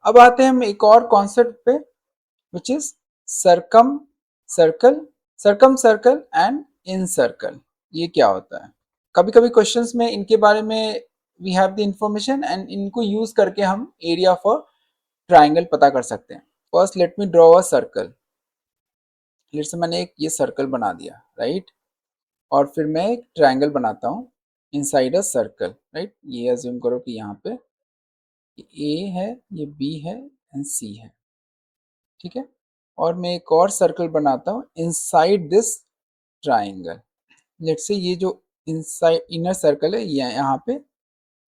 अब आते हैं हम एक और कॉन्सेप्ट पे, which is circum circle, circum circle and in circle. ये क्या होता है? कभी कभी क्वेश्चंस में इनके बारे में we have the information and इनको यूज करके हम एरिया ऑफ अ ट्राइंगल पता कर सकते हैं। First let me draw a circle. Let's say मैंने एक ये सर्कल बना दिया, राइट? और फिर मैं एक ट्राइंगल बनाता हूँ इनसाइड अ सर्कल, राइट? ये अज्यूम करो कि यहाँ पे ए है, ये बी है एंड सी है, ठीक है? और मैं एक और सर्कल बनाता हूँ inside this triangle. Let's say ये जो इनसाइड इनर सर्कल है ये यहाँ पे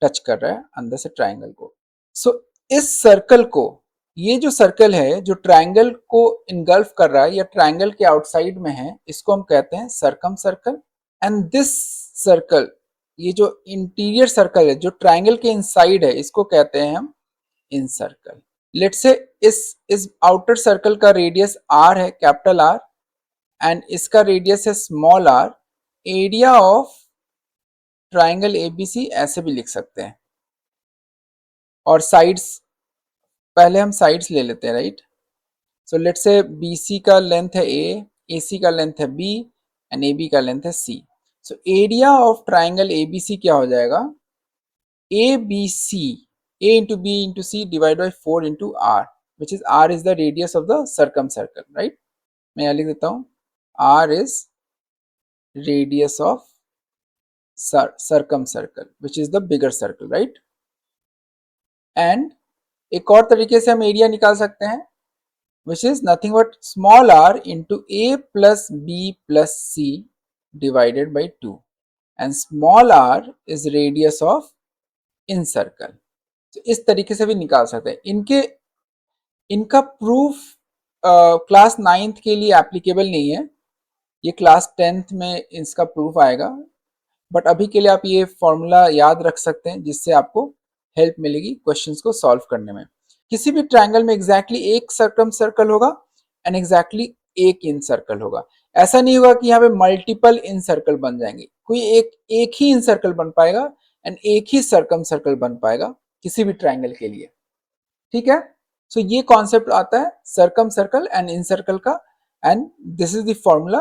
टच कर रहा है अंदर से ट्राइंगल को। सो इस सर्कल को, ये जो सर्कल है जो ट्राइंगल को इनगल्फ कर रहा है या ट्राइंगल के आउटसाइड में है, इसको हम कहते हैं circum circle. And this circle, ये जो इंटीरियर सर्कल है जो ट्राइंगल के इनसाइड है, इसको कहते हैं हम इन सर्कल। लेट्स से इस आउटर सर्कल का रेडियस r है, कैपिटल R, एंड इसका रेडियस है small r। Area of triangle ABC ऐसे भी लिख सकते हैं। और साइड्स, पहले हम साइड्स ले लेते हैं, right? So let's say BC का लेंथ है a, AC का लेंथ है b एंड AB का लेंथ है c। So area of triangle ABC क्या हो जाएगा? ABC, A into B into C divided by 4 into R, which is R is the radius of the circumcircle, right? मैं यहाँ लिख देता हूँ R is radius of circumcircle, which is the bigger circle, right? And एक और तरीके से हम एरिया निकाल सकते हैं, which is nothing but small r into A plus B plus C divided by 2, and small r is radius of in circle. तो इस तरीके से भी निकाल सकते हैं। इनका प्रूफ क्लास 9th के लिए एप्लीकेबल नहीं है, ये क्लास 10th में इसका प्रूफ आएगा। बट अभी के लिए आप ये फॉर्मूला याद रख सकते हैं जिससे आपको हेल्प मिलेगी क्वेश्चंस को सॉल्व करने में। किसी भी ट्रायंगल में एग्जैक्टली एक सर्कम सर्कल होगा एंड एग्जैक्टली एक इन सर्कल होगा। ऐसा नहीं होगा कि यहाँ पे मल्टीपल इन सर्कल बन जाएंगे, कोई एक ही इन सर्कल बन पाएगा एंड एक ही सर्कम सर्कल बन पाएगा किसी भी ट्रायंगल के लिए, ठीक है? सो ये कॉन्सेप्ट आता है circumcircle and incircle का, and this is the formula.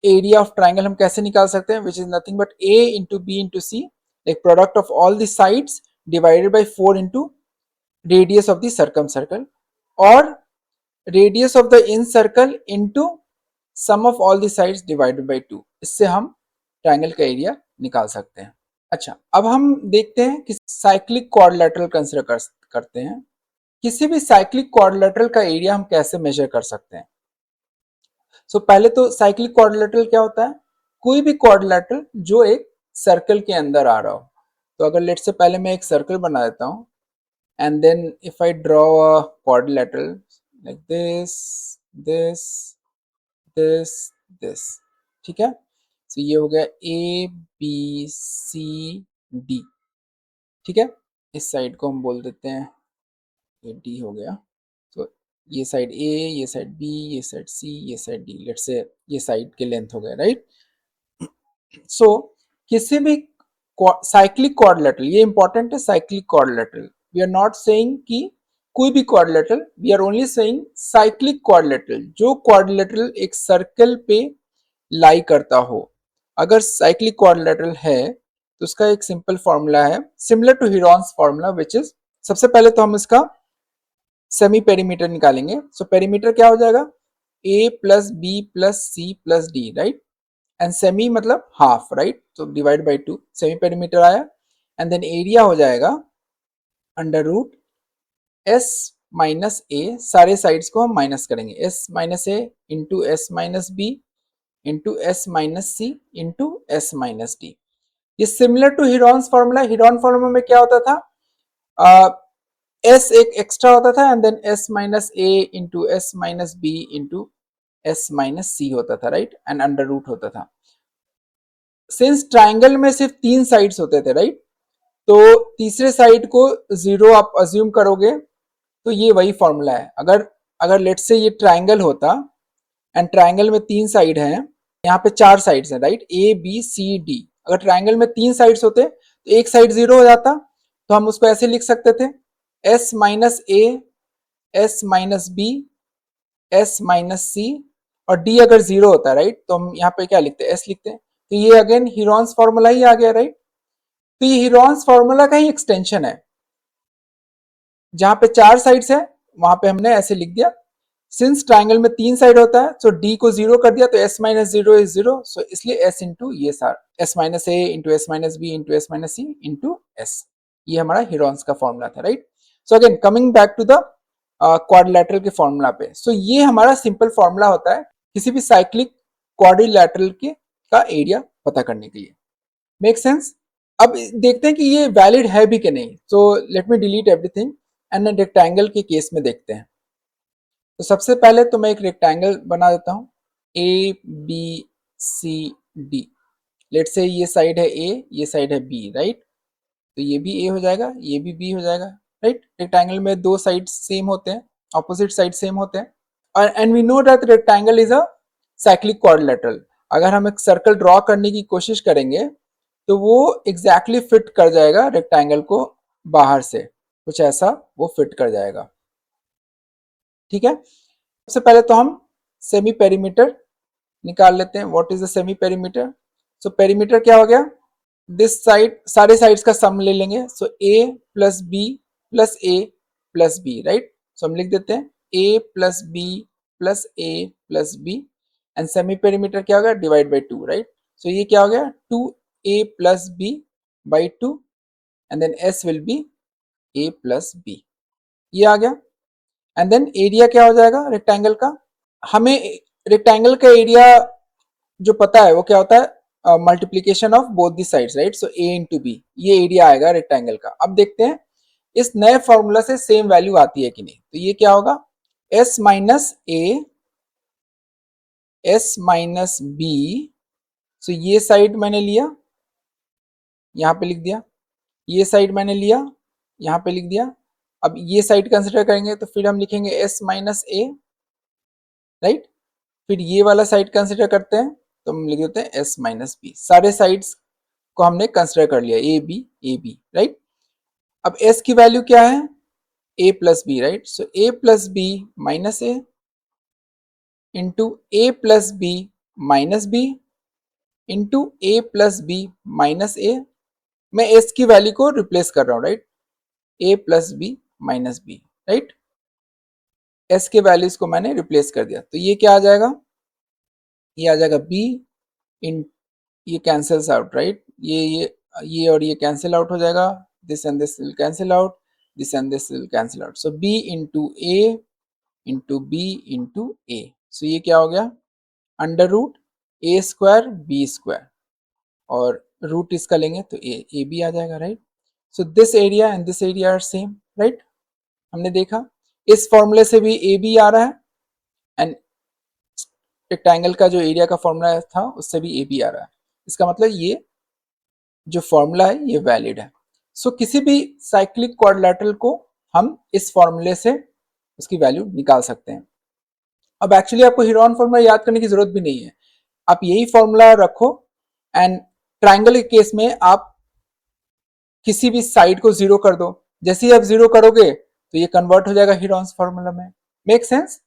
Area of triangle हम कैसे निकाल सकते हैं, which is nothing but a into B into C, like product of all the sides divided by 4 into radius of the circumcircle, और radius of the incircle into sum of all the sides divided by 2। इससे हम triangle का area निकाल सकते हैं। अच्छा, अब हम देखते हैं कि साइक्लिक क्वाड्रिलेटरल कंसिडर करते हैं। किसी भी साइक्लिक क्वाड्रिलेटरल का एरिया हम कैसे मेजर कर सकते हैं? सो पहले तो साइक्लिक क्वाड्रिलेटरल क्या होता है? कोई भी क्वाड्रिलेटरल जो एक सर्कल के अंदर आ रहा हो। तो अगर लेट से पहले मैं एक सर्कल बना देता हूं and then if I draw a quadrilateral like this this this this, ठीक है? सो ये हो गया A B C D, ठीक है? इस साइड को हम बोल देते हैं ये D हो गया। तो ये साइड A, ये साइड B, ये साइड C, ये साइड D, लेट्स से ये साइड के लेंथ हो गए, राइट? सो किसी भी साइक्लिक क्वाड्रिलेटरल, ये इंपॉर्टेंट है, cyclic quadrilateral, we are not saying कि कोई भी quadrilateral, we are only saying cyclic quadrilateral, जो क्वाड्रिलेटरल एक सर्कल पे लाई करता हो। अगर साइक्लिक क्वाड्रिलेटरल है तो उसका एक सिंपल फॉर्मूला है similar to Heron's formula, which is, सबसे पहले तो हम इसका सेमी पेरीमीटर निकालेंगे। सो पेरीमीटर क्या हो जाएगा? a plus B plus C plus D, right? And semi मतलब हाफ, राइट? तो डिवाइड बाई 2, सेमी पेरीमीटर आया। एंड देन एरिया हो जाएगा under root S minus A, सारे साइड्स को हम माइनस करेंगे, S minus A into S minus B into S minus C into S minus D. ये similar to Heron's formula. Heron formula में क्या होता था? एस एक एक्स्ट्रा होता था and then S minus A into S minus B into S minus C होता था, राइट? एंड अंडर रूट होता था। सिंस ट्राइंगल में सिर्फ 3 साइड्स होते थे, राइट? तो तीसरे साइड को 0 आप अज्यूम करोगे तो ये वही फॉर्मूला है। अगर लेट्स से ये ट्राइंगल होता एंड ट्राइंगल में 3 साइड हैं, यहाँ पे 4 साइड्स हैं, right? A B C D. अगर ट्राइंगल में 3 साइड्स होते तो एक साइड 0 हो जाता, तो हम उसको ऐसे लिख सकते थे S minus A S minus B, S minus C, और डी अगर जीरो होता है राइट, तो हम यहाँ पे क्या लिखते हैं, एस लिखते हैं। तो ये अगेन हीरोन्स फॉर्मूला ही आ गया राइट। तो ये हीरोन्स फॉर्मूला का ही एक्सटेंशन है, जहां पे 4 साइड्स है वहां पे हमने ऐसे लिख दिया। सिंस ट्राइंगल में 3 साइड होता है, सो डी को 0 कर दिया, तो S minus zero is 0, so इसलिए एस इंटू ये सार, S minus A into S minus B into S minus C into S, ये हमारा हीरोन्स का फॉर्मूला था right. So again coming back to the quadrilateral के फॉर्मूला पे, so ये हमारा सिंपल फॉर्मूला होता है किसी भी साइक्लिक क्वाड्रिलेटरल के का एरिया पता करने के लिए। Make sense? अब देखते हैं कि ये वैलिड है भी कि नहीं। So let me delete everything and rectangle के केस में देखते हैं। तो सबसे पहले तो मैं एक रेक्टेंगल बना देता हूं, A B C D. Let say ये साइड है ए, ये साइड है बी राइट। तो ये भी ए हो जाएगा, ये भी बी हो जाएगा राइट। रेक्टेंगल में दो साइड सेम होते हैं, ऑपोजिट साइड सेम होते हैं। और and we know that rectangle is a cyclic quadrilateral. अगर हम एक सर्कल ड्रॉ करने की कोशिश करेंगे तो वो एग्जैक्टली फिट कर जाएगा रेक्टेंगल को, बाहर से कुछ ऐसा वो फिट कर जाएगा। ठीक है, सबसे पहले तो हम सेमी पेरीमीटर निकाल लेते हैं। What is the semi perimeter? So perimeter क्या हो गया, दिस साइड, सारे साइड्स का सम ले लेंगे। So A plus B plus A plus B right. So हम लिख देते हैं A plus B plus A plus B, and semi perimeter क्या होगा, डिवाइड बाई 2 राइट। सो ये क्या हो गया, 2a plus B by 2, and then s will be a plus B, ये आ गया। एंड देन एरिया क्या हो जाएगा रेक्टेंगल का, हमें रेक्टेंगल का एरिया जो पता है वो क्या होता है, multiplication of both the sides right. So a into B, ये एरिया आएगा रेक्टेंगल का। अब देखते हैं इस नए फॉर्मूला से सेम वैल्यू आती है कि नहीं। तो ये क्या होगा, s माइनस ए, s माइनस बी। सो ये साइड मैंने लिया, यहाँ पे लिख दिया, ये साइड मैंने लिया, यहाँ पे लिख दिया। अब ये साइड कंसिडर करेंगे तो फिर हम लिखेंगे s माइनस ए राइट। फिर ये वाला साइड कंसिडर करते हैं तो हम लिख देते हैं s माइनस बी। सारे साइड्स को हमने कंसिडर कर लिया, ए बी राइट। अब s की वैल्यू क्या है, a plus B right. So a plus B minus A into A plus B minus B into A plus B minus A. मैं s की वैल्यू को रिप्लेस कर रहा हूं right, a plus B minus B right. s के values को मैंने replace कर दिया, तो ये क्या आ जाएगा, ये आ जाएगा b इन, ये कैंसल्स आउट राइट, ये और ये कैंसिल आउट हो जाएगा, this and this will cancel out, this and this will cancel out. So b into A into B into A. So ये क्या हो गया, under root A square B square, और रूट इसका लेंगे तो ए बी आ जाएगा right. So this area and this area are same right. हमने देखा इस फॉर्मूले से भी ए बी आ रहा है, एंड रेक्टेंगल का जो एरिया का फॉर्मूला था उससे भी ए बी आ रहा है। इसका मतलब ये जो फॉर्मूला है ये वैलिड है। सो किसी भी साइक्लिक क्वाड्रिलेटरल को हम इस फॉर्मूले से उसकी वैल्यू निकाल सकते हैं। अब एक्चुअली आपको हीरोन फॉर्मूला याद करने की जरूरत भी नहीं है, आप यही फॉर्मूला रखो, एंड ट्राइंगल के केस में आप किसी भी साइड को जीरो कर दो। जैसे ही आप जीरो करोगे तो ये कन्वर्ट हो जाएगा हीरोन्स फॉर्मूला में। Make sense?